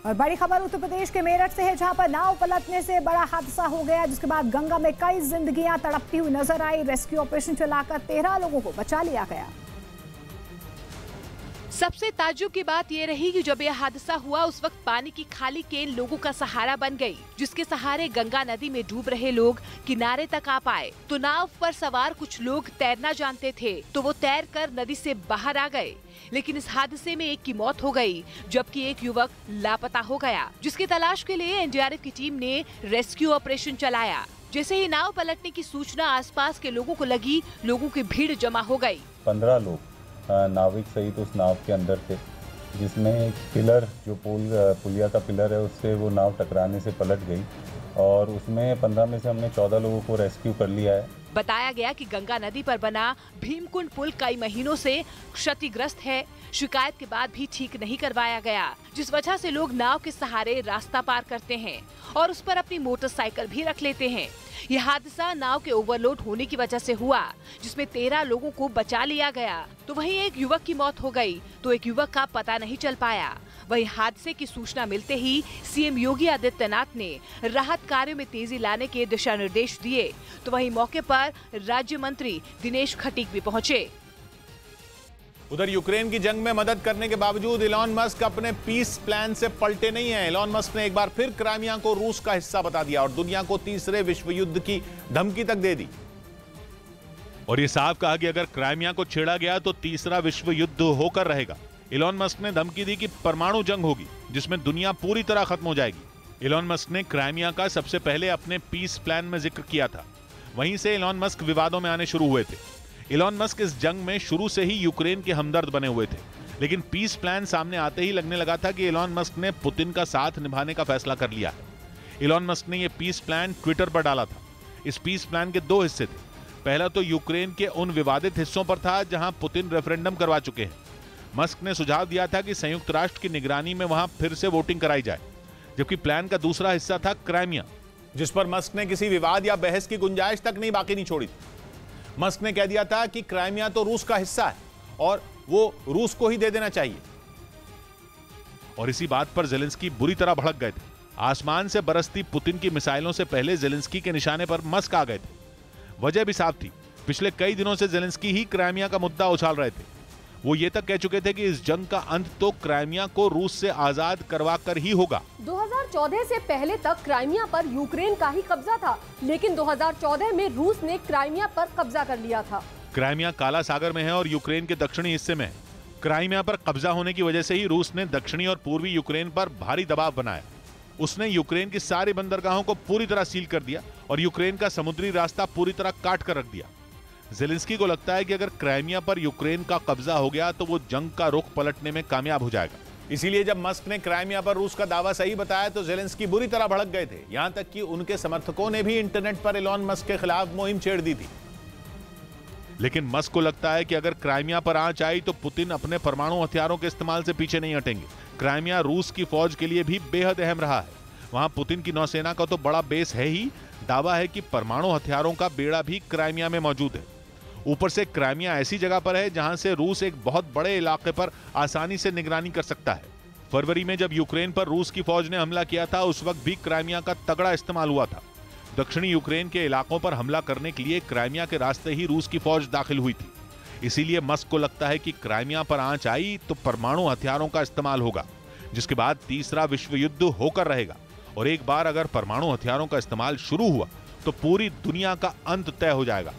और बड़ी खबर उत्तर प्रदेश के मेरठ से है, जहां पर नाव पलटने से बड़ा हादसा हो गया, जिसके बाद गंगा में कई जिंदगियां तड़पती हुई नजर आई। रेस्क्यू ऑपरेशन चलाकर 13 लोगों को बचा लिया गया। सबसे ताज्जुब की बात ये रही कि जब यह हादसा हुआ उस वक्त पानी की खाली केन लोगों का सहारा बन गई, जिसके सहारे गंगा नदी में डूब रहे लोग किनारे तक आ पाए। तो नाव पर सवार कुछ लोग तैरना जानते थे तो वो तैर कर नदी से बाहर आ गए, लेकिन इस हादसे में एक की मौत हो गई, जबकि एक युवक लापता हो गया, जिसकी तलाश के लिए एनडीआरएफ की टीम ने रेस्क्यू ऑपरेशन चलाया। जैसे ही नाव पलटने की सूचना आसपास के लोगों को लगी, लोगों की भीड़ जमा हो गई। 15 लोग नाविक सहित उस नाव के अंदर थे, जिसमें एक पिलर जो पुलिया का पिलर है उससे वो नाव टकराने से पलट गई और उसमें 15 में से हमने 14 लोगों को रेस्क्यू कर लिया है। बताया गया कि गंगा नदी पर बना भीमकुंड पुल कई महीनों से क्षतिग्रस्त है। शिकायत के बाद भी ठीक नहीं करवाया गया, जिस वजह से लोग नाव के सहारे रास्ता पार करते हैं और उस पर अपनी मोटरसाइकिल भी रख लेते हैं। यह हादसा नाव के ओवरलोड होने की वजह से हुआ, जिसमें 13 लोगों को बचा लिया गया। तो वहीं एक युवक की मौत हो गई तो एक युवक का पता नहीं चल पाया। वहीं हादसे की सूचना मिलते ही सीएम योगी आदित्यनाथ ने राहत कार्यों में तेजी लाने के दिशा निर्देश दिए। तो वहीं मौके पर राज्य मंत्री दिनेश खटीक भी पहुंचे। उधर यूक्रेन की जंग में मदद करने के बावजूद इलॉन मस्क अपने पीस प्लान से पलटे नहीं हैं। इलॉन मस्क ने एक बार फिर क्राइमिया को रूस का हिस्सा बता दिया और दुनिया को तीसरे विश्व युद्ध की धमकी तक दे दी। और ये साफ कहा कि अगर क्राइमिया को छेड़ा गया तो तीसरा विश्व युद्ध होकर रहेगा। इलॉन मस्क ने धमकी दी कि परमाणु जंग होगी, जिसमें दुनिया पूरी तरह खत्म हो जाएगी। इलॉन मस्क ने क्राइमिया का सबसे पहले अपने पीस प्लान में जिक्र किया था। वहीं से इलॉन मस्क विवादों में आने शुरू हुए थे। इलॉन मस्क इस जंग में शुरू से ही यूक्रेन के हमदर्द बने हुए थे, लेकिन पीस प्लान सामने आते ही लगने लगा था कि इलॉन मस्क ने पुतिन का साथ निभाने का फैसला कर लिया है। इलॉन मस्क ने यह पीस प्लान ट्विटर पर डाला था। इस पीस प्लान के 2 हिस्से थे। पहला तो यूक्रेन के उन विवादित हिस्सों पर था जहां पुतिन रेफरेंडम करवा चुके हैं। मस्क ने सुझाव दिया था कि संयुक्त राष्ट्र की निगरानी में वहां फिर से वोटिंग कराई जाए, जबकि प्लान का दूसरा हिस्सा था क्राइमिया, जिस पर मस्क ने किसी विवाद या बहस की गुंजाइश तक नहीं बाकी नहीं छोड़ी। मस्क ने कह दिया था कि क्राइमिया तो रूस का हिस्सा है और वो रूस को ही दे देना चाहिए। और इसी बात पर जेलेंस्की बुरी तरह भड़क गए थे। आसमान से बरसती पुतिन की मिसाइलों से पहले जेलेंस्की के निशाने पर मस्क आ गए थे। वजह भी साफ थी, पिछले कई दिनों से जेलेंस्की ही क्राइमिया का मुद्दा उछाल रहे थे। वो ये तक कह चुके थे कि इस जंग का अंत तो क्राइमिया को रूस से आजाद करवा कर ही होगा। 2014 से पहले तक क्राइमिया पर यूक्रेन का ही कब्जा था, लेकिन 2014 में रूस ने क्राइमिया पर कब्जा कर लिया था। क्राइमिया काला सागर में है और यूक्रेन के दक्षिणी हिस्से में है। क्राइमिया पर कब्जा होने की वजह से ही रूस ने दक्षिणी और पूर्वी यूक्रेन पर भारी दबाव बनाया। उसने यूक्रेन की सारी बंदरगाहों को पूरी तरह सील कर दिया और यूक्रेन का समुद्री रास्ता पूरी तरह काट कर रख दिया। जेलेंस्की को लगता है कि अगर क्राइमिया पर यूक्रेन का कब्जा हो गया तो वो जंग का रुख पलटने में कामयाब हो जाएगा। इसीलिए जब मस्क ने क्राइमिया पर रूस का दावा सही बताया तो जेलेंस्की बुरी तरह भड़क गए थे। यहां तक कि उनके समर्थकों ने भी इंटरनेट पर इलॉन मस्क के खिलाफ मुहिम छेड़ दी थी। लेकिन मस्क को लगता है कि अगर क्राइमिया पर आंच आई तो पुतिन अपने परमाणु हथियारों के इस्तेमाल से पीछे नहीं हटेंगे। क्राइमिया रूस की फौज के लिए भी बेहद अहम रहा है। वहां पुतिन की नौसेना का तो बड़ा बेस है ही, दावा है कि परमाणु हथियारों का बेड़ा भी क्राइमिया में मौजूद है। ऊपर से क्राइमिया ऐसी जगह पर है जहां से रूस एक बहुत बड़े इलाके पर आसानी से निगरानी कर सकता है। फरवरी में जब यूक्रेन पर रूस की फौज ने हमला किया था, उस वक्त भी क्राइमिया का तगड़ा इस्तेमाल हुआ था। दक्षिणी यूक्रेन के इलाकों पर हमला करने के लिए क्राइमिया के रास्ते ही रूस की फौज दाखिल हुई थी। इसीलिए मस्क को लगता है कि क्राइमिया पर आंच आई तो परमाणु हथियारों का इस्तेमाल होगा, जिसके बाद तीसरा विश्व युद्ध होकर रहेगा। और एक बार अगर परमाणु हथियारों का इस्तेमाल शुरू हुआ तो पूरी दुनिया का अंत तय हो जाएगा।